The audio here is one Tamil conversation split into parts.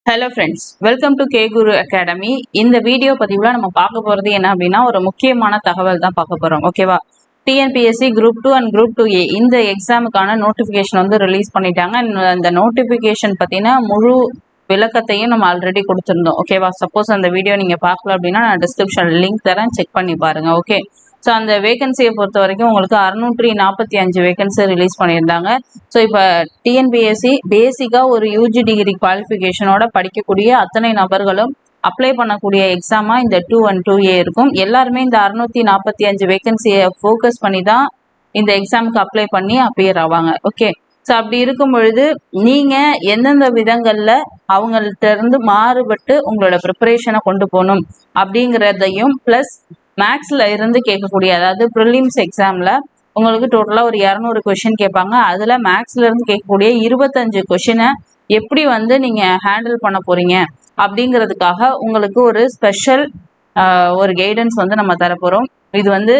Hello friends, welcome to K Guru academy. இந்த வீடியோ பதிவில் நம்ம பார்க்க போகிறது என்ன அப்படின்னா, ஒரு முக்கியமான தகவல் தான் பார்க்க போகிறோம். ஓகேவா? TNPSC group 2 and group 2A இந்த எக்ஸாமுக்கான நோட்டிஃபிகேஷன் வந்து ரிலீஸ் பண்ணிட்டாங்க. அந்த நோட்டிஃபிகேஷன் பற்றின முழு விளக்கத்தையும் நம்ம ஆல்ரெடி கொடுத்துருந்தோம். ஓகேவா? சப்போஸ் அந்த வீடியோ நீங்கள் பார்க்கல அப்படின்னா நான் டிஸ்கிரிப்ஷன் லிங்க் தரேன், செக் பண்ணி பாருங்கள். ஓகே, ஸோ அந்த வேகன்சியை பொறுத்த வரைக்கும் உங்களுக்கு 645 வேகன்சி ரிலீஸ் பண்ணியிருந்தாங்க. ஸோ இப்போ டிஎன்பிஎஸ்சி பேசிக்காக ஒரு யூஜி டிகிரி குவாலிஃபிகேஷனோட படிக்கக்கூடிய அத்தனை நபர்களும் அப்ளை பண்ணக்கூடிய எக்ஸாமாக இந்த 2 and 2A இருக்கும். எல்லாருமே இந்த 645 வேகன்சியை ஃபோக்கஸ் பண்ணி தான் இந்த எக்ஸாமுக்கு அப்ளை பண்ணி அப்பியர் ஆவாங்க. ஓகே, ஸோ அப்படி இருக்கும் பொழுது நீங்கள் எந்தெந்த விதங்களில் அவங்கள்ட்ட இருந்து மாறுபட்டு உங்களோட ப்ரிப்பரேஷனை கொண்டு போகணும் அப்படிங்கிறதையும் ப்ளஸ் மேக்ஸில் இருந்து கேட்கக்கூடிய, அதாவது ப்ரிலிம்ஸ் எக்ஸாமில் உங்களுக்கு டோட்டலாக ஒரு 200 கொஷின் கேட்பாங்க. அதில் மேக்ஸில் இருந்து கேட்கக்கூடிய 25 கொஷினை எப்படி வந்து நீங்கள் ஹேண்டில் பண்ண போகிறீங்க அப்படிங்கிறதுக்காக உங்களுக்கு ஒரு ஸ்பெஷல் ஒரு கைடன்ஸ் வந்து நம்ம தரப்போகிறோம். இது வந்து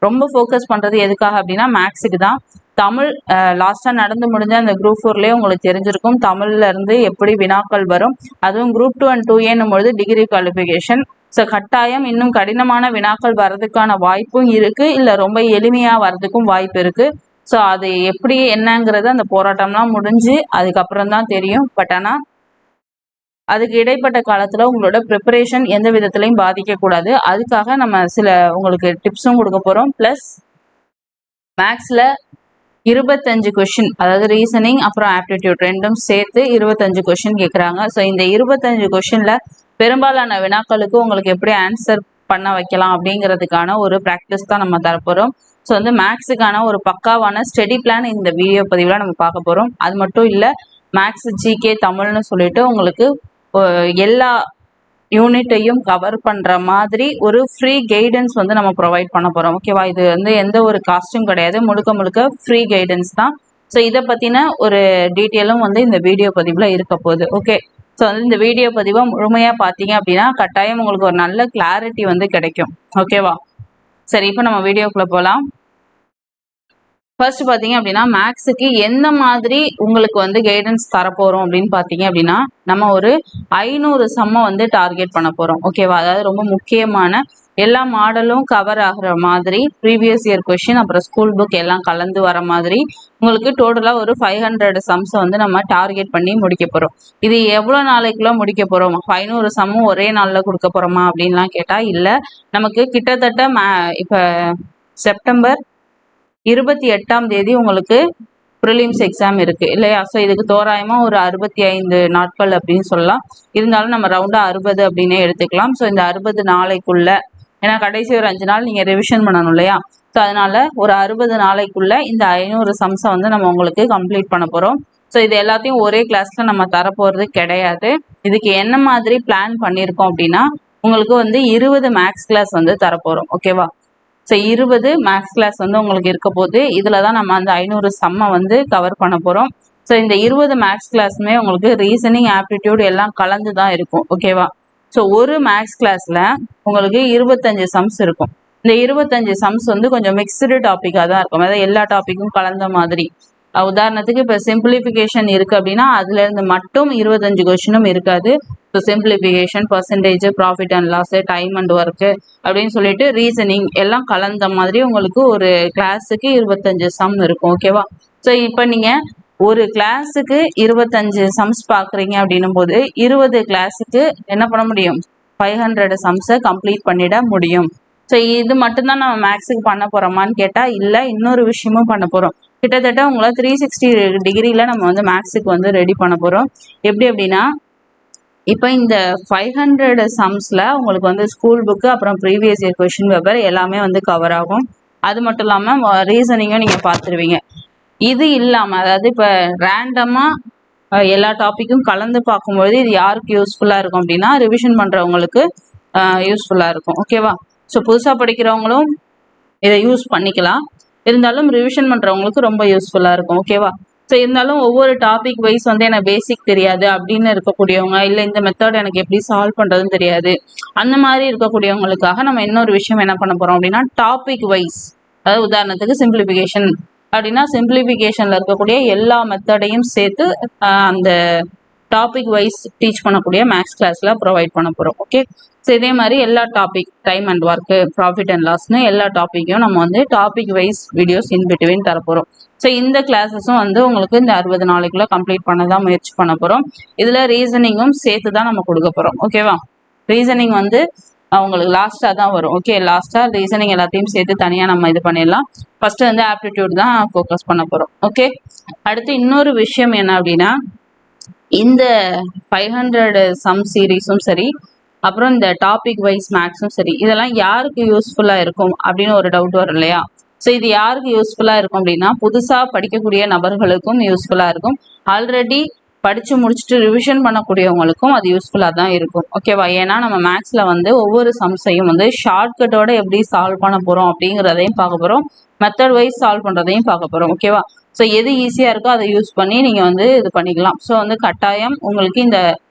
ரொம்ப ஃபோக்கஸ் பண்ணுறது எதுக்காக அப்படின்னா மேக்ஸுக்கு தான். தமிழ் லாஸ்ட்டாக நடந்து முடிஞ்ச அந்த குரூப் 4லேயே உங்களுக்கு தெரிஞ்சிருக்கும் தமிழ்ல இருந்து எப்படி வினாக்கள் வரும். அதுவும் குரூப் 2 and 2A பொழுது டிகிரி குவாலிஃபிகேஷன். ஸோ கட்டாயம் இன்னும் கடினமான வினாக்கள் வர்றதுக்கான வாய்ப்பும் இருக்கு, இல்லை ரொம்ப எளிமையாக வர்றதுக்கும் வாய்ப்பு இருக்கு. ஸோ அது எப்படி என்னங்கிறது அந்த போராட்டம்லாம் முடிஞ்சு அதுக்கப்புறம் தான் தெரியும். பட் ஆனால் அதுக்கு இடைப்பட்ட காலத்தில் உங்களோட ப்ரிப்பரேஷன் எந்த விதத்துலையும் பாதிக்கக்கூடாது. அதுக்காக நம்ம சில உங்களுக்கு டிப்ஸும் கொடுக்க போகிறோம். ப்ளஸ் மேக்ஸில் 25 கொஷின், அதாவது ரீசனிங் அப்புறம் ஆப்டிடியூட் ரெண்டும் சேர்த்து 25 கொஷின் கேட்குறாங்க. ஸோ இந்த 25 கொஷினில் பெரும்பாலான வினாக்களுக்கு உங்களுக்கு எப்படி ஆன்சர் பண்ண வைக்கலாம் அப்படிங்கிறதுக்கான ஒரு ப்ராக்டிஸ் தான் நம்ம தரப்போகிறோம். ஸோ வந்து மேக்ஸுக்கான ஒரு பக்காவான ஸ்டடி பிளான் இந்த வீடியோ பதிவில் நம்ம பார்க்க போகிறோம். அது மட்டும் இல்லை, மேக்ஸ், ஜிகே, தமிழ்னு சொல்லிட்டு உங்களுக்கு எல்லா யூனிட்டையும் கவர் பண்ணுற மாதிரி ஒரு ஃப்ரீ கைடன்ஸ் வந்து நம்ம ப்ரொவைட் பண்ண போகிறோம். ஓகேவா? இது வந்து எந்த ஒரு காஸ்ட்டும் கிடையாது, முழுக்க முழுக்க ஃப்ரீ கைடன்ஸ் தான். ஸோ இதை பற்றின ஒரு டீட்டெயிலும் வந்து இந்த வீடியோ பதிவில் இருக்க போகுது. ஓகே, ஸோ வந்து இந்த வீடியோ பதிவை முழுமையாக பார்த்தீங்க அப்படின்னா கட்டாயம் உங்களுக்கு ஒரு நல்ல கிளாரிட்டி வந்து கிடைக்கும். ஓகேவா? சரி, இப்போ நம்ம வீடியோக்குள்ளே போகலாம். ஃபர்ஸ்ட் பார்த்தீங்க அப்படின்னா மேக்ஸுக்கு எந்த மாதிரி உங்களுக்கு வந்து கைடன்ஸ் தரப்போகிறோம் அப்படின்னு பார்த்தீங்க அப்படின்னா நம்ம ஒரு 500 சம்மை வந்து டார்கெட் பண்ண போகிறோம். ஓகேவா? அதாவது ரொம்ப முக்கியமான எல்லா மாடலும் கவர் ஆகிற மாதிரி ப்ரீவியஸ் இயர் கொஷின் அப்புறம் ஸ்கூல் புக் எல்லாம் கலந்து வர மாதிரி உங்களுக்கு டோட்டலாக ஒரு 500 சம்ஸை வந்து நம்ம டார்கெட் பண்ணி முடிக்க போகிறோம். இது எவ்வளோ நாளைக்குள்ள முடிக்க போகிறோம்? 500 சம்மும் ஒரே நாளில் கொடுக்க போகிறோமா அப்படின்லாம் கேட்டால் இல்லை. நமக்கு கிட்டத்தட்ட இப்போ செப்டம்பர் 28ஆம் தேதி உங்களுக்கு ப்ரிலிம்ஸ் எக்ஸாம் இருக்கு இல்லையா? ஸோ இதுக்கு தோராயமாக ஒரு 65 நாட்கள் அப்படின்னு சொல்லலாம். இருந்தாலும் நம்ம ரவுண்டாக 60 அப்படின்னே எடுத்துக்கலாம். ஸோ இந்த 60 நாளைக்குள்ள, ஏன்னா கடைசி ஒரு 5 நாள் நீங்கள் ரிவிஷன் பண்ணணும் இல்லையா? ஸோ அதனால ஒரு 60 நாளைக்குள்ள இந்த 500 சம்ஸை வந்து நம்ம உங்களுக்கு கம்ப்ளீட் பண்ண போகிறோம். ஸோ இது எல்லாத்தையும் ஒரே கிளாஸில் நம்ம தரப்போகிறது கிடையாது. இதுக்கு என்ன மாதிரி பிளான் பண்ணியிருக்கோம் அப்படின்னா உங்களுக்கு வந்து 20 மேக்ஸ் கிளாஸ் வந்து தரப்போகிறோம். ஓகேவா? ஸோ 20 மேக்ஸ் கிளாஸ் வந்து உங்களுக்கு இருக்க போது இதில் தான் நம்ம அந்த 500 சம்மை வந்து கவர் பண்ண போகிறோம். ஸோ இந்த 20 மேக்ஸ் கிளாஸுமே உங்களுக்கு ரீசனிங், ஆப்டிடியூட் எல்லாம் கலந்து தான் இருக்கும். ஓகேவா? ஸோ ஒரு மேக்ஸ் கிளாஸில் உங்களுக்கு 25 சம்ஸ் இருக்கும். இந்த 25 சம்ஸ் வந்து கொஞ்சம் மிக்சடு டாப்பிக்காக தான் இருக்கும், அதாவது எல்லா டாப்பிக்கும் கலந்த மாதிரி. உதாரணத்துக்கு இப்போ சிம்பிளிஃபிகேஷன் இருக்குது அப்படின்னா அதுலேருந்து மட்டும் 25 கொஷினும் இருக்காது. So simplification, percentage, profit and loss, time and work அப்படின்னு சொல்லிட்டு ரீசனிங் எல்லாம் கலந்த மாதிரி உங்களுக்கு ஒரு கிளாஸுக்கு 25 சம் இருக்கும். ஓகேவா? ஸோ இப்போ நீங்கள் ஒரு கிளாஸுக்கு 25 சம்ஸ் பார்க்குறீங்க அப்படின்னும் போது 20 கிளாஸுக்கு என்ன பண்ண முடியும்? 500 சம்ஸை கம்ப்ளீட் பண்ணிட முடியும். ஸோ இது மட்டும்தான் நம்ம மேக்ஸுக்கு பண்ண போகிறோமான்னு கேட்டால் இல்லை, இன்னொரு விஷயமும் பண்ண போகிறோம். கிட்டத்தட்ட உங்களை 360 டிகிரியில் நம்ம வந்து மேக்ஸுக்கு வந்து ரெடி பண்ண போகிறோம். எப்படி அப்படின்னா இப்போ இந்த 500 சம்ஸில் உங்களுக்கு வந்து ஸ்கூல் புக்கு அப்புறம் ப்ரீவியஸ் இயர் கொஷின் பேப்பர் எல்லாமே வந்து கவர் ஆகும். அது மட்டும் இல்லாமல் ரீசனிங்கும் நீங்கள் பார்த்துருவீங்க. இது இல்லாமல் அதாவது இப்போ ரேண்டமாக எல்லா டாப்பிக்கும் கலந்து பார்க்கும்பொழுது இது யாருக்கு யூஸ்ஃபுல்லாக இருக்கும் அப்படின்னா ரிவிஷன் பண்ணுறவங்களுக்கு யூஸ்ஃபுல்லாக இருக்கும். ஓகேவா? ஸோ புதுசாக படிக்கிறவங்களும் இதை யூஸ் பண்ணிக்கலாம், இருந்தாலும் ரிவிஷன் பண்ணுறவங்களுக்கு ரொம்ப யூஸ்ஃபுல்லாக இருக்கும். ஓகேவா? ஸோ இருந்தாலும் ஒவ்வொரு டாபிக் வைஸ் வந்து எனக்கு பேசிக் தெரியாது அப்படின்னு இருக்கக்கூடியவங்க, இல்லை இந்த மெத்தட் எனக்கு எப்படி சால்வ் பண்ணுறதுன்னு தெரியாது, அந்த மாதிரி இருக்கக்கூடியவங்களுக்காக நம்ம இன்னொரு விஷயம் என்ன பண்ண போகிறோம் அப்படின்னா டாபிக் வைஸ், அதாவது உதாரணத்துக்கு சிம்பிளிஃபிகேஷன் அப்படின்னா சிம்பிளிஃபிகேஷனில் இருக்கக்கூடிய எல்லா மெத்தடையும் சேர்த்து அந்த டாபிக் வைஸ் டீச் பண்ணக்கூடிய மேக்ஸ் கிளாஸ்ல ப்ரொவைட் பண்ண போகிறோம். ஓகே, ஸோ இதே மாதிரி எல்லா topic time and work profit and லாஸ்னு எல்லா டாப்பிக்கையும் நம்ம வந்து topic wise videos in between தரப்போகிறோம். ஸோ இந்த கிளாஸஸும் வந்து உங்களுக்கு இந்த 60 நாளைக்குள்ள கம்ப்ளீட் பண்ண தான் முயற்சி பண்ண போகிறோம். இதில் ரீசனிங்கும் சேர்த்து தான் நம்ம கொடுக்க போகிறோம். ஓகேவா, ரீசனிங் வந்து உங்களுக்கு லாஸ்ட்டாக தான் வரும். ஓகே, லாஸ்ட்டாக ரீசனிங் எல்லாத்தையும் சேர்த்து தனியாக நம்ம இது பண்ணிடலாம். ஃபர்ஸ்ட் வந்து ஆப்டிடியூட் தான் ஃபோக்கஸ் பண்ண போகிறோம். ஓகே, அடுத்து இன்னொரு விஷயம் என்ன அப்படின்னா, இந்த 500 சம் சீரீஸும் சரி, அப்புறம் இந்த டாபிக் வைஸ் மேக்ஸும் சரி, இதெல்லாம் யாருக்கு யூஸ்ஃபுல்லாக இருக்கும் அப்படின்னு ஒரு டவுட் வரும் இல்லையா? ஸோ இது யாருக்கு யூஸ்ஃபுல்லாக இருக்கும் அப்படின்னா, புதுசாக படிக்கக்கூடிய நபர்களுக்கும் யூஸ்ஃபுல்லாக இருக்கும். ஆல்ரெடி படித்து முடிச்சுட்டு ரிவிஷன் பண்ணக்கூடியவங்களுக்கும் அது யூஸ்ஃபுல்லாக தான் இருக்கும். ஓகேவா, ஏன்னா நம்ம மேக்ஸில் வந்து ஒவ்வொரு சம்ஸையும் வந்து ஷார்ட்கட்டோட எப்படி சால்வ் பண்ண போகிறோம் அப்படிங்கிறதையும் பார்க்க போகிறோம், மெத்தட் வைஸ் சால்வ் பண்ணுறதையும் பார்க்க போகிறோம். ஓகேவா, ஸோ எது ஈஸியாக இருக்கோ அதை யூஸ் பண்ணி நீங்கள் வந்து இது பண்ணிக்கலாம். ஸோ வந்து கட்டாயம் உங்களுக்கு இந்த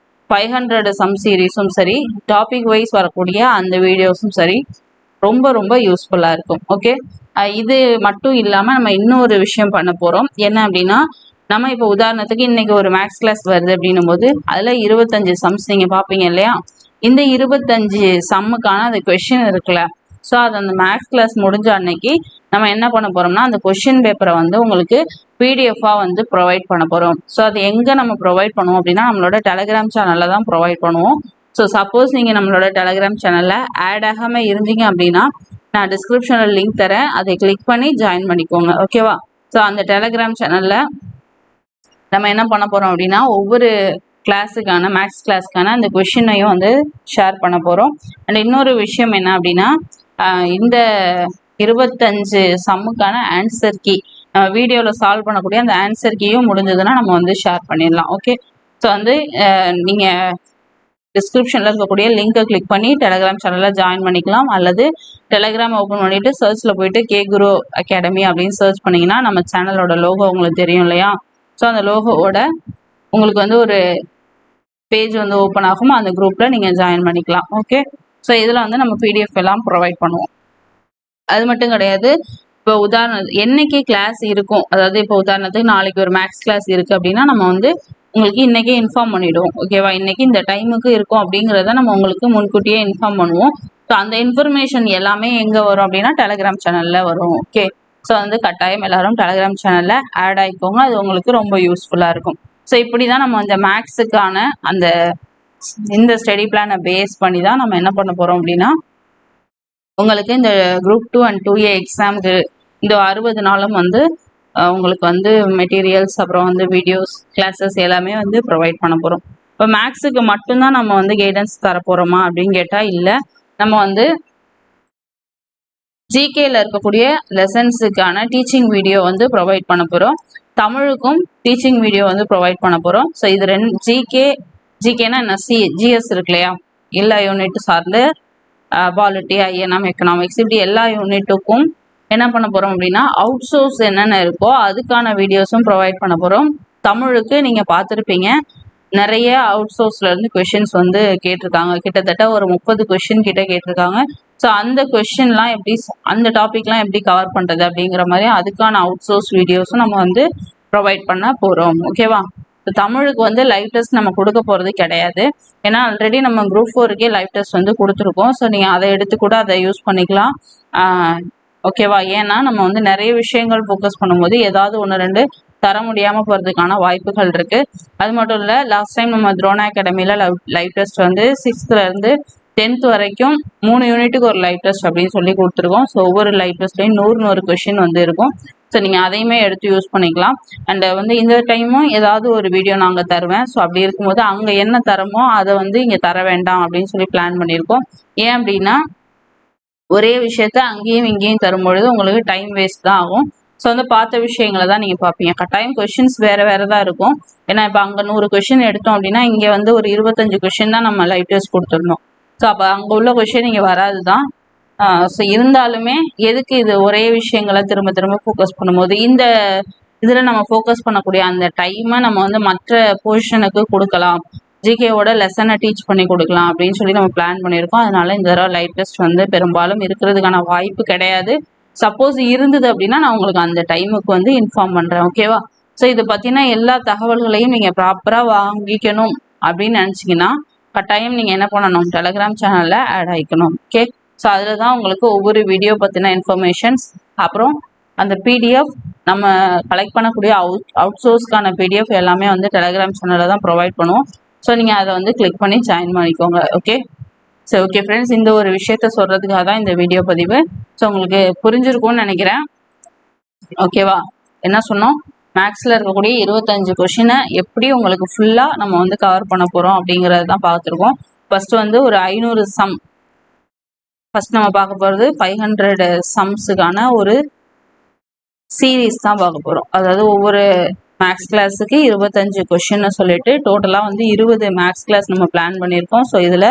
500 சம் சீரீஸும் சரி, டாபிக் வைஸ் வரக்கூடிய அந்த வீடியோஸும் சரி ரொம்ப ரொம்ப யூஸ்ஃபுல்லாக இருக்கும். ஓகே, இது மட்டும் இல்லாமல் நம்ம இன்னொரு விஷயம் பண்ண போகிறோம். என்ன அப்படின்னா, நம்ம இப்போ உதாரணத்துக்கு இன்னைக்கு ஒரு மேக்ஸ் கிளாஸ் வருது அப்படின்னும் போது அதில் 25 சம்ஸ் நீங்கள் பார்ப்பீங்க இல்லையா? இந்த 25 சம்முக்கான அந்த கொஷின் இருக்குல்ல, ஸோ அது அந்த மேக்ஸ் கிளாஸ் முடிஞ்ச அன்னைக்கு நம்ம என்ன பண்ண போகிறோம்னா, அந்த கொஷின் பேப்பரை வந்து உங்களுக்கு பிடிஎஃபாக வந்து ப்ரொவைட் பண்ண போகிறோம். ஸோ அது எங்கே நம்ம ப்ரொவைட் பண்ணுவோம் அப்படின்னா, நம்மளோட டெலகிராம் சேனலில் தான் ப்ரொவைட் பண்ணுவோம். ஸோ சப்போஸ் நீங்கள் நம்மளோட டெலகிராம் சேனலில் ஆட் ஆகாமல் இருந்தீங்க அப்படின்னா, நான் டிஸ்கிரிப்ஷனில் லிங்க் தரேன், அதை கிளிக் பண்ணி ஜாயின் பண்ணிக்கோங்க. ஓகேவா, ஸோ அந்த டெலகிராம் சேனலில் நம்ம என்ன பண்ண போகிறோம் அப்படின்னா, ஒவ்வொரு கிளாஸுக்கான மேக்ஸ் கிளாஸுக்கான அந்த கொஷினையும் வந்து ஷேர் பண்ண போகிறோம். அண்ட் இன்னொரு விஷயம் என்ன அப்படின்னா, இந்த 25 சம்முக்கான ஆன்சர் கீ வீடியோவில் சால்வ் பண்ணக்கூடிய அந்த ஆன்சர் கீயும் முடிஞ்சதுன்னா நம்ம வந்து ஷேர் பண்ணிடலாம். ஓகே, ஸோ வந்து நீங்கள் டிஸ்கிரிப்ஷனில் இருக்கக்கூடிய லிங்கை கிளிக் பண்ணி டெலகிராம் சேனலில் ஜாயின் பண்ணிக்கலாம், அல்லது டெலகிராம் ஓப்பன் பண்ணிவிட்டு சர்ச்சில் போயிட்டு கே குரு அகாடமி அப்படின்னு சர்ச் பண்ணிங்கன்னா நம்ம சேனலோட லோகோ உங்களுக்கு தெரியும் இல்லையா? ஸோ அந்த லோகோவோட உங்களுக்கு வந்து ஒரு பேஜ் வந்து ஓப்பன் ஆகும், அந்த குரூப்பில் நீங்கள் ஜாயின் பண்ணிக்கலாம். ஓகே, ஸோ இதில் வந்து நம்ம பிடிஎஃப் எல்லாம் ப்ரொவைட் பண்ணுவோம். அது மட்டும் கிடையாது, இப்போ என்னைக்கு கிளாஸ் இருக்கும், அதாவது இப்போ உதாரணத்துக்கு நாளைக்கு ஒரு மேக்ஸ் கிளாஸ் இருக்குது அப்படின்னா நம்ம வந்து உங்களுக்கு இன்றைக்கே இன்ஃபார்ம் பண்ணிவிடுவோம். ஓகேவா, இன்றைக்கி இந்த டைமுக்கு இருக்கும் அப்படிங்கிறத நம்ம உங்களுக்கு முன்கூட்டியே இன்ஃபார்ம் பண்ணுவோம். ஸோ அந்த இன்ஃபர்மேஷன் எல்லாமே எங்கே வரும் அப்படின்னா டெலகிராம் சேனலில் வரும். ஓகே, ஸோ வந்து கட்டாயம் எல்லாரும் டெலகிராம் சேனலில் ஆட் ஆகிக்கோங்க, அது உங்களுக்கு ரொம்ப யூஸ்ஃபுல்லாக இருக்கும். ஸோ இப்படி தான் நம்ம இந்த மேக்ஸுக்கான இந்த ஸ்டடி பிளானை பேஸ் பண்ணி தான் நம்ம என்ன பண்ண போகிறோம் அப்படின்னா, உங்களுக்கு இந்த குரூப் 2 அண்ட் 2A எக்ஸாமுக்கு இந்த 60 நாளும் வந்து உங்களுக்கு வந்து மெட்டீரியல்ஸ், அப்புறம் வந்து வீடியோஸ், கிளாஸஸ் எல்லாமே வந்து ப்ரொவைட் பண்ண போகிறோம். இப்போ மேக்ஸுக்கு மட்டும்தான் நம்ம வந்து கைடன்ஸ் தர போகிறோமா அப்படின்னு கேட்டால் இல்லை, நம்ம வந்து ஜிகேல இருக்கக்கூடிய லெசன்ஸுக்கான டீச்சிங் வீடியோ வந்து ப்ரொவைட் பண்ண போகிறோம். தமிழுக்கும் டீச்சிங் வீடியோ வந்து ப்ரொவைட் பண்ண போகிறோம். ஸோ இது ஜிகேனா என்ன, ஜிஎஸ் இருக்கு இல்லையா, எல்லா யூனிட் சார்ந்து பாலிட்டி, ஐஎன்எம், எக்கனாமிக்ஸ், இப்படி எல்லா யூனிட்டுக்கும் என்ன பண்ண போகிறோம் அப்படின்னா அவுட் சோர்ஸ் என்னென்ன இருக்கோ அதுக்கான வீடியோஸும் ப்ரொவைட் பண்ண போகிறோம். தமிழுக்கு நீங்கள் பார்த்துருப்பீங்க, நிறைய அவுட் சோர்ஸ்லேருந்து கொஷின்ஸ் வந்து கேட்டிருக்காங்க, கிட்டத்தட்ட ஒரு 30 கொஷின் கிட்ட கேட்டிருக்காங்க. ஸோ அந்த கொஷின்லாம் எப்படி, அந்த டாபிக்லாம் எப்படி கவர் பண்ணுறது அப்படிங்கிற மாதிரி அதுக்கான அவுட் சோர்ஸ் வீடியோஸும் நம்ம வந்து ப்ரொவைட் பண்ண போகிறோம். ஓகேவா, ஸோ தமிழுக்கு வந்து லைவ் டெஸ்ட் நம்ம கொடுக்க போகிறது கிடையாது, ஏன்னா ஆல்ரெடி நம்ம குரூப் 4க்கே லைவ் டெஸ்ட் வந்து கொடுத்துருக்கோம். ஸோ நீங்கள் அதை எடுத்து கூட அதை யூஸ் பண்ணிக்கலாம். ஓகேவா, ஏன்னா நம்ம வந்து நிறைய விஷயங்கள் ஃபோக்கஸ் பண்ணும்போது ஏதாவது 1-2 தர முடியாமல் போகிறதுக்கான வாய்ப்புகள் இருக்குது. அது மட்டும் இல்லை, லாஸ்ட் டைம் நம்ம துரோணா அகாடமியில் லைவ் டெஸ்ட் வந்து 6th-லேருந்து 10th வரைக்கும் 3 யூனிட்டுக்கு ஒரு லைவ் டெஸ்ட் அப்படின்னு சொல்லி கொடுத்துருக்கோம். ஸோ ஒவ்வொரு லைவ் டெஸ்ட்லையும் 100 கொஷின் வந்து இருக்கும். ஸோ நீங்கள் அதையுமே எடுத்து யூஸ் பண்ணிக்கலாம். அண்ட் வந்து இந்த டைமும் ஏதாவது ஒரு வீடியோ நாங்கள் தருவேன். ஸோ அப்படி இருக்கும்போது அங்கே என்ன தரமோ அதை வந்து இங்கே தர வேண்டாம் அப்படின்னு சொல்லி பிளான் பண்ணியிருக்கோம். ஏன் அப்படின்னா, ஒரே விஷயத்த அங்கேயும் இங்கேயும் தரும்பொழுது உங்களுக்கு டைம் வேஸ்ட் தான் ஆகும். ஸோ வந்து பார்த்த விஷயங்களை தான் நீங்கள் பார்ப்பீங்க. கட்டாயம் கொஷின்ஸ் வேறு வேறு தான் இருக்கும். ஏன்னா இப்போ அங்கே 100 கொஷின் எடுத்தோம் அப்படின்னா இங்கே வந்து ஒரு 25 கொஷின் தான் நம்ம லைவ் டெஸ்ட் கொடுத்துருந்தோம். ஸோ அப்போ அங்கே உள்ள கொஷின் இங்கே வராது தான். ஸோ இருந்தாலுமே எதுக்கு இது ஒரே விஷயங்களை திரும்ப திரும்ப ஃபோக்கஸ் பண்ணும்போது இந்த இதில் நம்ம ஃபோக்கஸ் பண்ணக்கூடிய அந்த டைமை நம்ம வந்து மற்ற பொசிஷனுக்கு கொடுக்கலாம், ஜிகேவோட லெசனை டீச் பண்ணி கொடுக்கலாம் அப்படின்னு சொல்லி நம்ம பிளான் பண்ணியிருக்கோம். அதனால இந்த தடவை லைவ் டெஸ்ட் வந்து பெரும்பாலும் இருக்கிறதுக்கான வாய்ப்பு கிடையாது. சப்போஸ் இருந்தது அப்படின்னா நான் உங்களுக்கு அந்த டைமுக்கு வந்து இன்ஃபார்ம் பண்ணுறேன். ஓகேவா, ஸோ இது பற்றின எல்லா தகவல்களையும் நீங்கள் ப்ராப்பராக வாங்கிக்கணும் அப்படின்னு நினச்சிங்கன்னா கட்டாயம் நீங்கள் என்ன பண்ணணும், டெலகிராம் சேனலில் ஆட் ஆகிக்கணும். ஓகே, ஸோ அதில் தான் உங்களுக்கு ஒவ்வொரு வீடியோ பற்றின இன்ஃபர்மேஷன்ஸ், அப்புறம் அந்த பிடிஎஃப் நம்ம கலெக்ட் பண்ணக்கூடிய அவுட் சோர்ஸ்க்கான பிடிஎஃப் எல்லாமே வந்து டெலகிராம் சேனலில் தான் ப்ரொவைட் பண்ணுவோம். ஸோ நீங்கள் அதை வந்து கிளிக் பண்ணி ஜாயின் பண்ணிக்கோங்க. ஓகே, ஸோ ஓகே ஃப்ரெண்ட்ஸ், இந்த ஒரு விஷயத்த சொல்கிறதுக்காக தான் இந்த வீடியோ பதிவு. ஸோ உங்களுக்கு புரிஞ்சிருக்கும்னு நினைக்கிறேன். ஓகேவா, என்ன சொன்னோம், மேக்ஸில் இருக்கக்கூடிய 25 கொஷினை எப்படி உங்களுக்கு ஃபுல்லாக நம்ம வந்து கவர் பண்ண போகிறோம் அப்படிங்கிறது தான் பார்த்துருக்கோம். ஃபஸ்ட்டு வந்து ஒரு 500 சம், ஃபஸ்ட் நம்ம பார்க்க போகிறது 500 சம்ஸுக்கான ஒரு சீரீஸ் தான் பார்க்க போகிறோம். அதாவது ஒவ்வொரு மேக்ஸ் கிளாஸுக்கு 25 கொஷின்னு சொல்லிட்டு டோட்டலாக வந்து 20 மேக்ஸ் கிளாஸ் நம்ம பிளான் பண்ணியிருக்கோம். ஸோ இதில்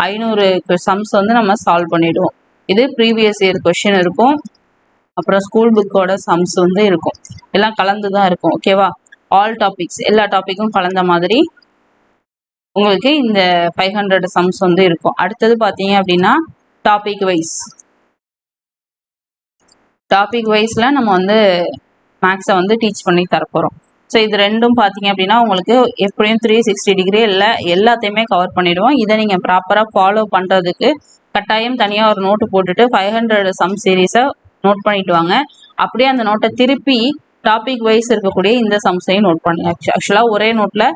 500 சம்ஸ் வந்து நம்ம சால்வ் பண்ணிவிடுவோம். இது ப்ரீவியஸ் இயர் கொஷின் இருக்கும், அப்புறம் ஸ்கூல் புக்கோட சம்ஸ் வந்து இருக்கும், எல்லாம் கலந்து தான் இருக்கும். ஓகேவா, ஆல் டாபிக்ஸ், எல்லா டாப்பிக்கும் கலந்த மாதிரி உங்களுக்கு இந்த 500 சம்ஸ் வந்து இருக்கும். அடுத்தது பார்த்தீங்க அப்படின்னா டாபிக் வைஸில் நம்ம வந்து மேக்ஸை வந்து டீச் பண்ணி தரப்போகிறோம். ஸோ இது ரெண்டும் பார்த்தீங்க அப்படின்னா உங்களுக்கு எப்படியும் 360 டிகிரி எல்லாத்தையுமே கவர் பண்ணிவிடுவோம். இதை நீங்கள் ப்ராப்பராக ஃபாலோ பண்ணுறதுக்கு கட்டாயம் தனியாக ஒரு நோட்டு போட்டுட்டு 500 சம் சீரீஸை நோட் பண்ணிட்டு வாங்க. அப்படியே அந்த நோட்டை திருப்பி டாபிக் வைஸ் இருக்கக்கூடிய இந்த சம்ஸையும் நோட் பண்ணுங்க. ஆக்சுவலாக ஒரே நோட்டில்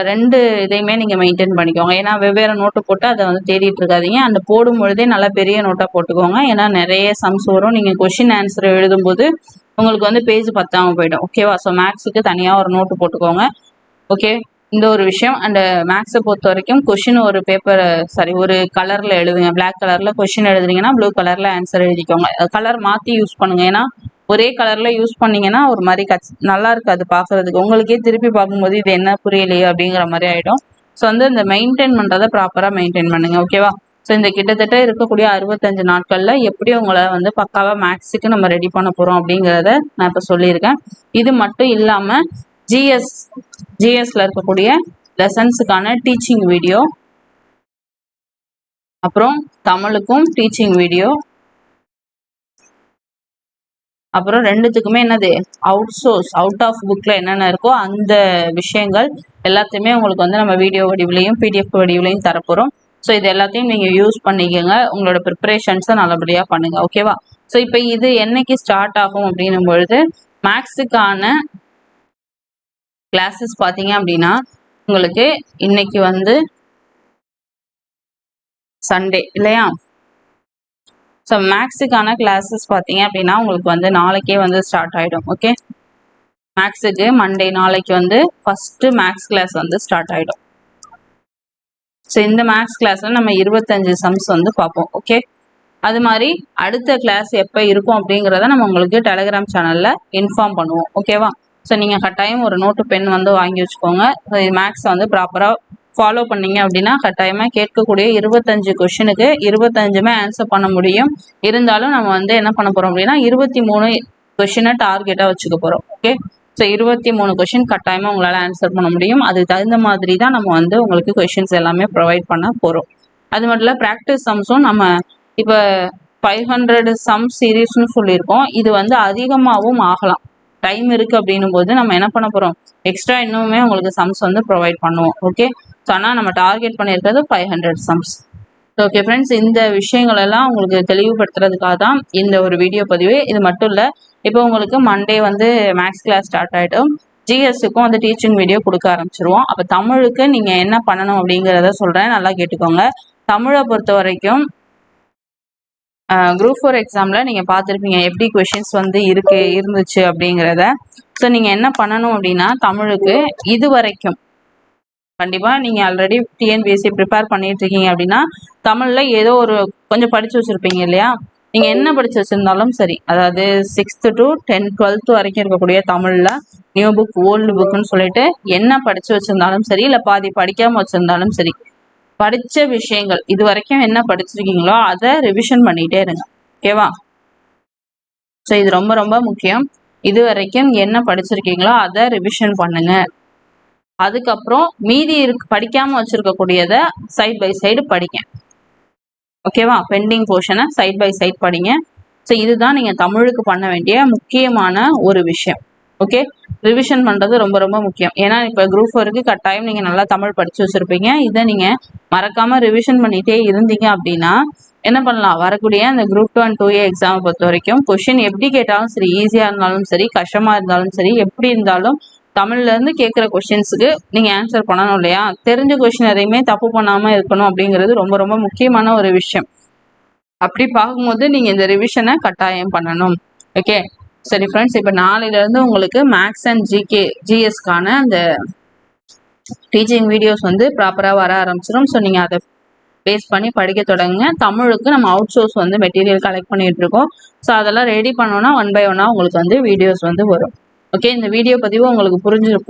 2 இதையுமே நீங்கள் மெயின்டைன் பண்ணிக்கோங்க. ஏன்னா வெவ்வேறு நோட்டு போட்டு அதை வந்து தேடிட்டு இருக்காதீங்க. அந்த போடும் பொழுதே நல்லா பெரிய நோட்டாக போட்டுக்கோங்க. ஏன்னா நிறைய சம்ஸ் வரும், நீங்கள் கொஷின் ஆன்சர் எழுதும்போது உங்களுக்கு வந்து பேஜ் பத்தாமல் போயிடும். ஓகேவா, ஸோ மேக்ஸுக்கு தனியாக ஒரு நோட்டு போட்டுக்கோங்க. ஓகே, இந்த ஒரு விஷயம். அண்ட் மேக்ஸை பொறுத்த வரைக்கும் கொஷின் ஒரு ஒரு கலரில் எழுதுங்க. பிளாக் கலரில் கொஷின் எழுதுறீங்கன்னா ப்ளூ கலரில் ஆன்சர் எழுதிக்கோங்க. கலர் மாற்றி யூஸ் பண்ணுங்க. ஏன்னா ஒரே கலரில் யூஸ் பண்ணிங்கன்னா ஒரு மாதிரி நல்லா இருக்காது பார்க்குறதுக்கு. உங்களுக்கே திருப்பி பார்க்கும்போது இது என்ன புரியலையே அப்படிங்கிற மாதிரி ஆகிடும். ஸோ வந்து இந்த மெயின்டைன் பண்ணுறதை ப்ராப்பராக மெயின்டைன் பண்ணுங்கள். ஓகேவா, ஸோ இந்த கிட்டத்தட்ட இருக்கக்கூடிய 65 நாட்களில் எப்படி உங்களை வந்து பக்காவாக மேக்ஸுக்கு நம்ம ரெடி பண்ண போகிறோம் அப்படிங்கிறத நான் இப்போ சொல்லியிருக்கேன். இது மட்டும் இல்லாமல் ஜிஎஸ்ல இருக்கக்கூடிய லெசன்ஸுக்கான டீச்சிங் வீடியோ, அப்புறம் தமிழுக்கும் டீச்சிங் வீடியோ, அப்புறம் ரெண்டுத்துக்குமே என்னது அவுட் ஆஃப் புக்கில் என்னென்ன இருக்கோ அந்த விஷயங்கள் எல்லாத்தையுமே உங்களுக்கு வந்து நம்ம வீடியோ வடிவிலையும் பிடிஎஃப் வடிவிலையும் தரப்போகிறோம். ஸோ இது எல்லாத்தையும் நீங்கள் யூஸ் பண்ணிக்கோங்க, உங்களோட ப்ரிப்பரேஷன்ஸை நல்லபடியாக பண்ணுங்கள். ஓகேவா, ஸோ இப்போ இது என்னைக்கு ஸ்டார்ட் ஆகும் அப்படின்னும் பொழுது மேக்ஸுக்கான கிளாஸஸ் பார்த்தீங்க அப்படின்னா உங்களுக்கு இன்னைக்கு வந்து சண்டே இல்லையா. ஸோ மேக்ஸுக்கான கிளாஸஸ் பார்த்தீங்க அப்படின்னா உங்களுக்கு வந்து நாளைக்கே வந்து ஸ்டார்ட் ஆகிடும். ஓகே, மேக்ஸுக்கு மண்டே நாளைக்கு வந்து ஃபஸ்ட்டு மேக்ஸ் கிளாஸ் வந்து ஸ்டார்ட் ஆகிடும். ஸோ இந்த மேக்ஸ் கிளாஸில் நம்ம 25 சம்ஸ் வந்து பார்ப்போம். ஓகே, அது மாதிரி அடுத்த கிளாஸ் எப்போ இருக்கும் அப்படிங்கிறத நம்ம உங்களுக்கு டெலகிராம் சேனலில் இன்ஃபார்ம் பண்ணுவோம். ஓகேவா, ஸோ நீங்கள் கட்டாயம் ஒரு நோட்டு பென் வந்து வாங்கி வச்சுக்கோங்க. மேக்ஸை வந்து ப்ராப்பராக ஃபாலோ பண்ணீங்க அப்படின்னா கட்டாயமாக கேட்கக்கூடிய 25 கொஷினுக்கு 25மே ஆன்சர் பண்ண முடியும். இருந்தாலும் நம்ம வந்து என்ன பண்ண போகிறோம் அப்படின்னா 23 கொஷினை டார்கெட்டாக வச்சுக்க போகிறோம். ஓகே, ஸோ 23 கொஷின் கட்டாயமாக உங்களால் ஆன்சர் பண்ண முடியும். அதுக்கு தகுந்த மாதிரி தான் நம்ம வந்து உங்களுக்கு கொஷின்ஸ் எல்லாமே ப்ரொவைட் பண்ண போகிறோம். அது மட்டும் இல்லை ப்ராக்டிஸ் சம்ஸும் நம்ம இப்போ 500 சம் சீரீஸ்னு சொல்லியிருக்கோம். இது வந்து அதிகமாகவும் ஆகலாம், டைம் இருக்குது அப்படின்னும் போது நம்ம என்ன பண்ண போகிறோம், எக்ஸ்ட்ரா இன்னுமே உங்களுக்கு சம்ஸ் வந்து ப்ரொவைட் பண்ணுவோம். ஓகே, ஸோ ஆனால் நம்ம டார்கெட் பண்ணியிருக்கிறது 500 சம்ஸ். ஓகே ஃப்ரெண்ட்ஸ், இந்த விஷயங்கள் எல்லாம் உங்களுக்கு தெளிவுபடுத்துறதுக்காக தான் இந்த ஒரு வீடியோ பதிவு. இது மட்டும் இல்லை, இப்போ உங்களுக்கு மண்டே வந்து மேக்ஸ் கிளாஸ் ஸ்டார்ட் ஆகிடும். ஜிஎஸ்ஸுக்கும் வந்து டீச்சிங் வீடியோ கொடுக்க ஆரம்பிச்சிருவோம். அப்போ தமிழுக்கு நீங்கள் என்ன பண்ணணும் அப்படிங்கிறத சொல்கிறேன், நல்லா கேட்டுக்கோங்க. தமிழை பொறுத்த வரைக்கும் குரூப் 4 எக்ஸாமில் நீங்கள் பார்த்துருப்பீங்க எப்படி கொஷின்ஸ் வந்து இருந்துச்சு அப்படிங்கிறத. ஸோ நீங்கள் என்ன பண்ணணும் அப்படின்னா தமிழுக்கு இது வரைக்கும் கண்டிப்பாக நீங்கள் ஆல்ரெடி டிஎன்பிஎஸ்சி ப்ரிப்பேர் பண்ணிட்டு இருக்கீங்க அப்படின்னா தமிழில் ஏதோ ஒரு கொஞ்சம் படித்து வச்சுருப்பீங்க இல்லையா. நீங்கள் என்ன படித்து வச்சுருந்தாலும் சரி, அதாவது 6th to 10th 12th வரைக்கும் இருக்கக்கூடிய தமிழில் நியூ புக் ஓல்டு புக்குன்னு சொல்லிட்டு என்ன படித்து வச்சுருந்தாலும் சரி, இல்லை பாதி படிக்காமல் வச்சுருந்தாலும் சரி, படித்த விஷயங்கள் இது வரைக்கும் என்ன படிச்சிருக்கீங்களோ அதை ரிவிஷன் பண்ணிகிட்டே இருங்க. ஓகேவா, ஸோ இது ரொம்ப ரொம்ப முக்கியம். இது வரைக்கும் என்ன படிச்சிருக்கீங்களோ அதை ரிவிஷன் பண்ணுங்க. அதுக்கப்புறம் மீதி படிக்காமல் வச்சுருக்கக்கூடியதை சைட் பை சைடு படிங்க. ஓகேவா, பெண்டிங் போர்ஷனை சைட் பை சைட் படிங்க. ஸோ இதுதான் நீங்கள் தமிழுக்கு பண்ண வேண்டிய முக்கியமான ஒரு விஷயம். ஓகே, ரிவிஷன் பண்ணுறது ரொம்ப ரொம்ப முக்கியம். ஏன்னா இப்போ குரூப் 4க்கு கட்டாயம் நீங்கள் நல்லா தமிழ் படித்து வச்சுருப்பீங்க. இதை நீங்கள் மறக்காமல் ரிவிஷன் பண்ணிகிட்டே இருந்தீங்க அப்படின்னா என்ன பண்ணலாம், வரக்கூடிய அந்த குரூப் 2 அண்ட் 2A எக்ஸாமை பொறுத்த வரைக்கும் கொஷின் எப்படி கேட்டாலும் சரி, ஈஸியாக இருந்தாலும் சரி, கஷ்டமாக இருந்தாலும் சரி, எப்படி இருந்தாலும் தமிழ்லேருந்து கேட்குற கொஷின்ஸுக்கு நீங்கள் ஆன்சர் பண்ணணும் இல்லையா? தெரிஞ்ச கொஷின் எதையுமே தப்பு பண்ணாமல் இருக்கணும் அப்படிங்கிறது ரொம்ப ரொம்ப முக்கியமான ஒரு விஷயம். அப்படி பார்க்கும்போது நீங்கள் இந்த ரிவிஷனை கட்டாயம் பண்ணணும். ஓகே, சரி ஃப்ரெண்ட்ஸ், இப்போ நாளையிலேருந்து உங்களுக்கு மேக்ஸ் அண்ட் ஜிஎஸ்க்கான அந்த டீச்சிங் வீடியோஸ் வந்து ப்ராப்பராக வர ஆரம்பிச்சிடும். ஸோ நீங்கள் அதை பேஸ் பண்ணி படிக்க தொடங்குங்க. தமிழுக்கு நம்ம அவுட் சோர்ஸ் வந்து மெட்டீரியல் கலெக்ட் பண்ணிட்டு இருக்கோம். ஸோ அதெல்லாம் ரெடி பண்ணோன்னா 1 by 1 உங்களுக்கு வந்து வீடியோஸ் வந்து வரும். ஓகே, இந்த வீடியோ பதிவு உங்களுக்கு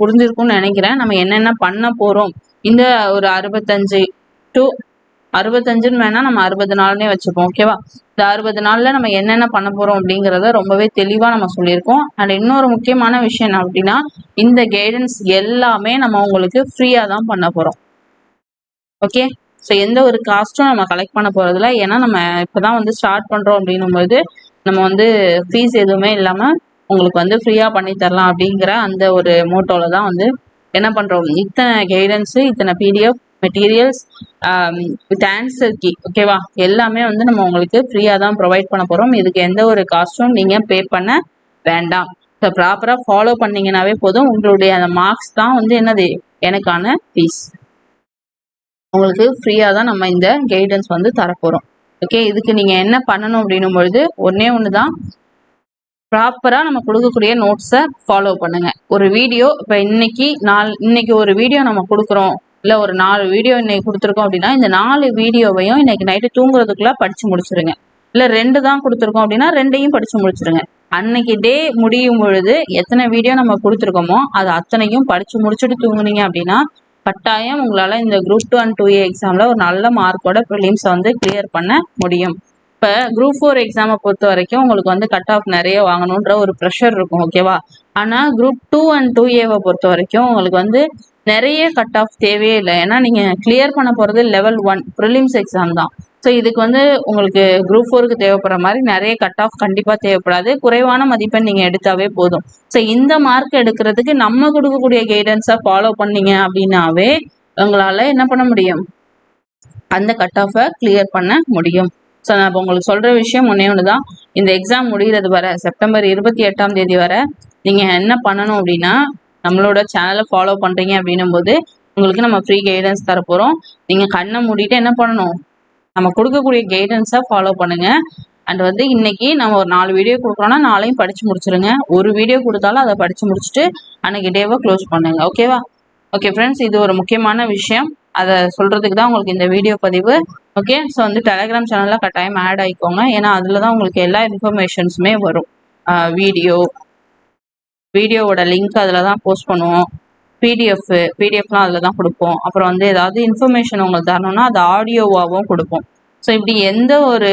புரிஞ்சிருக்கும்னு நினைக்கிறேன். நம்ம என்னென்ன பண்ண போகிறோம், இந்த ஒரு 65 to 65ன்னு வேணா நம்ம 60 நாள்னே வச்சுப்போம். ஓகேவா? இந்த 60 நாளில் நம்ம என்னென்ன பண்ண போகிறோம் அப்படிங்கிறத ரொம்பவே தெளிவாக நம்ம சொல்லியிருக்கோம். அண்ட் இன்னொரு முக்கியமான விஷயம் என்ன அப்படின்னா, இந்த கைடன்ஸ் எல்லாமே நம்ம உங்களுக்கு ஃப்ரீயாக தான் பண்ண போகிறோம். ஓகே, ஸோ எந்த ஒரு காஸ்ட்டும் நம்ம கலெக்ட் பண்ண போகிறதில்ல. ஏன்னா நம்ம இப்போ தான் வந்து ஸ்டார்ட் பண்ணுறோம் அப்படின்னும்போது நம்ம வந்து ஃபீஸ் எதுவுமே இல்லாமல் உங்களுக்கு வந்து ஃப்ரீயாக பண்ணி தரலாம் அப்படிங்கிற அந்த ஒரு மோட்டோவில் தான் வந்து என்ன பண்ணுறோம், இத்தனை கைடன்ஸு, இத்தனை PDF materials with answer key, ஓகேவா, எல்லாமே வந்து நம்ம உங்களுக்கு ஃப்ரீயாக தான் ப்ரொவைட் பண்ண போகிறோம். இதுக்கு எந்த ஒரு காஸ்ட்டும் நீங்கள் பே பண்ண வேண்டாம். ஸோ ப்ராப்பராக ஃபாலோ பண்ணிங்கனாவே போதும். உங்களுடைய அந்த மார்க்ஸ் தான் வந்து என்னது, எனக்கான ஃபீஸ். உங்களுக்கு ஃப்ரீயாக தான் நம்ம இந்த கைடன்ஸ் வந்து தரப்போகிறோம். ஓகே, இதுக்கு நீங்கள் என்ன பண்ணணும் அப்படின்னும் பொழுது ஒன்று தான், ப்ராப்பராக நம்ம கொடுக்கக்கூடிய நோட்ஸை ஃபாலோ பண்ணுங்கள். ஒரு வீடியோ இப்போ இன்னைக்கு ஒரு வீடியோ நம்ம கொடுக்குறோம், இல்லை ஒரு 4 வீடியோ இன்னைக்கு கொடுத்துருக்கோம் அப்படின்னா இந்த 4 வீடியோவையும் இன்னைக்கு நைட்டு தூங்குறதுக்குள்ளே படித்து முடிச்சிருங்க. இல்லை 2 தான் கொடுத்துருக்கோம் அப்படின்னா 2ஐயும் படித்து முடிச்சிருங்க. அன்னைக்கு டே முடியும் பொழுது எத்தனை வீடியோ நம்ம கொடுத்துருக்கோமோ அது அத்தனையும் படித்து முடிச்சுட்டு தூங்குனீங்க அப்படின்னா கட்டாயம் உங்களால் இந்த குரூப் 2 அண்ட் 2A எக்ஸாமில் ஒரு நல்ல மார்க்கோட ப்ரிலிம்ஸை வந்து கிளியர் பண்ண முடியும். இப்போ குரூப் 4 எக்ஸாமை பொறுத்த வரைக்கும் உங்களுக்கு வந்து கட் ஆஃப் நிறைய வாங்கணுன்ற ஒரு ப்ரெஷர் இருக்கும். ஓகேவா? ஆனால் குரூப் 2 அண்ட் 2Aவை பொறுத்த வரைக்கும் உங்களுக்கு வந்து நிறைய கட் ஆஃப் தேவையே இல்லை. ஏன்னா நீங்கள் கிளியர் பண்ண போகிறது லெவல் 1 ப்ரிலிம்ஸ் எக்ஸாம் தான். ஸோ இதுக்கு வந்து உங்களுக்கு குரூப் 4க்கு தேவைப்படுற மாதிரி நிறைய கட் ஆஃப் கண்டிப்பாக தேவைப்படாது. குறைவான மதிப்பெண் நீங்கள் எடுத்தாவே போதும். ஸோ இந்த மார்க் எடுக்கிறதுக்கு நம்ம கொடுக்கக்கூடிய கைடன்ஸை ஃபாலோ பண்ணீங்க அப்படின்னாவே உங்களால் என்ன பண்ண முடியும், அந்த கட் ஆஃபை கிளியர் பண்ண முடியும். ஸோ நான் இப்போ உங்களுக்கு சொல்கிற விஷயம் ஒன்று தான், இந்த எக்ஸாம் முடிகிறது வர செப்டம்பர் 28ஆம் தேதி வரை நீங்கள் என்ன பண்ணணும் அப்படின்னா, நம்மளோட சேனலை ஃபாலோ பண்ணுறீங்க அப்படின்னும் போது உங்களுக்கு நம்ம ஃப்ரீ கைடன்ஸ் தரப்போகிறோம். நீங்கள் கண்ணை மூடிட்டு என்ன பண்ணணும், நம்ம கொடுக்கக்கூடிய கைடன்ஸை ஃபாலோ பண்ணுங்கள். அண்ட் வந்து இன்னைக்கு நம்ம ஒரு 4 வீடியோ கொடுக்குறோன்னா 4ஐயும் படித்து முடிச்சிருங்க. ஒரு வீடியோ கொடுத்தாலும் அதை படித்து முடிச்சுட்டு அன்னைக்கு டேவை க்ளோஸ் பண்ணுங்க. ஓகேவா? ஓகே ஃப்ரெண்ட்ஸ், இது ஒரு முக்கியமான விஷயம். அதை சொல்கிறதுக்கு தான் உங்களுக்கு இந்த வீடியோ பதிவு. ஓகே, ஸோ வந்து டெலகிராம் சேனலில் கட்டாயம் ஆட் ஆகிக்கோங்க. ஏன்னா அதில் தான் உங்களுக்கு எல்லா இன்ஃபர்மேஷன்ஸுமே வரும். வீடியோவோட லிங்க் அதில் தான் போஸ்ட் பண்ணுவோம். பிடிஎஃப்லாம் அதில் தான் கொடுப்போம். அப்புறம் வந்து ஏதாவது இன்ஃபர்மேஷன் உங்களுக்கு தரணும்னா அது ஆடியோவாகவும் கொடுப்போம். ஸோ இப்படி எந்த ஒரு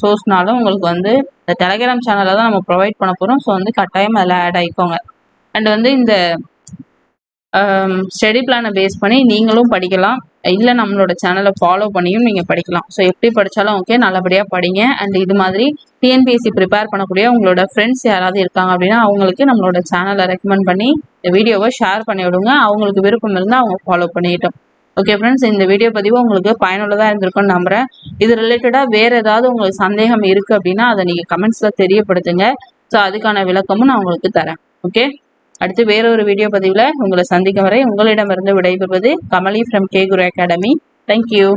சோர்ஸ்னாலும் உங்களுக்கு வந்து இந்த டெலகிராம் சேனலில் தான் நம்ம ப்ரொவைட் பண்ண போகிறோம். ஸோ வந்து கட்டாயம் அதில் ஆட் ஆகிக்கோங்க. அண்ட் வந்து இந்த ஸ்டடி பிளானை பேஸ் பண்ணி நீங்களும் படிக்கலாம், இல்லை நம்மளோட சேனலை ஃபாலோ பண்ணியும் நீங்கள் படிக்கலாம். ஸோ எப்படி படித்தாலும் ஓகே, நல்லபடியாக படிங்க. அண்ட் இது மாதிரி டிஎன்பிஎஸ்சி ப்ரிப்பேர் பண்ணக்கூடிய உங்களோட ஃப்ரெண்ட்ஸ் யாராவது இருக்காங்க அப்படின்னா அவங்களுக்கு நம்மளோட சேனலை ரெக்கமெண்ட் பண்ணி இந்த வீடியோவை ஷேர் பண்ணி விடுங்க. அவங்களுக்கு விருப்பம் இருந்தால் அவங்க ஃபாலோ பண்ணிக்கிட்டோம். ஓகே ஃப்ரெண்ட்ஸ், இந்த வீடியோ பதிவு உங்களுக்கு பயனுள்ளதாக இருந்திருக்கும்னு நம்புகிறேன். இது ரிலேட்டடாக வேறு ஏதாவது உங்களுக்கு சந்தேகம் இருக்குது அப்படின்னா அதை நீங்கள் கமெண்ட்ஸில் தெரியப்படுத்துங்க. ஸோ அதுக்கான விளக்கமும் நான் உங்களுக்கு தரேன். ஓகே, அடுத்து வேற ஒரு வீடியோ பதிவில் உங்களை சந்திக்கும் வரை உங்களிடமிருந்து விடைபெறுவது Kamali from K Guru academy. Thank you.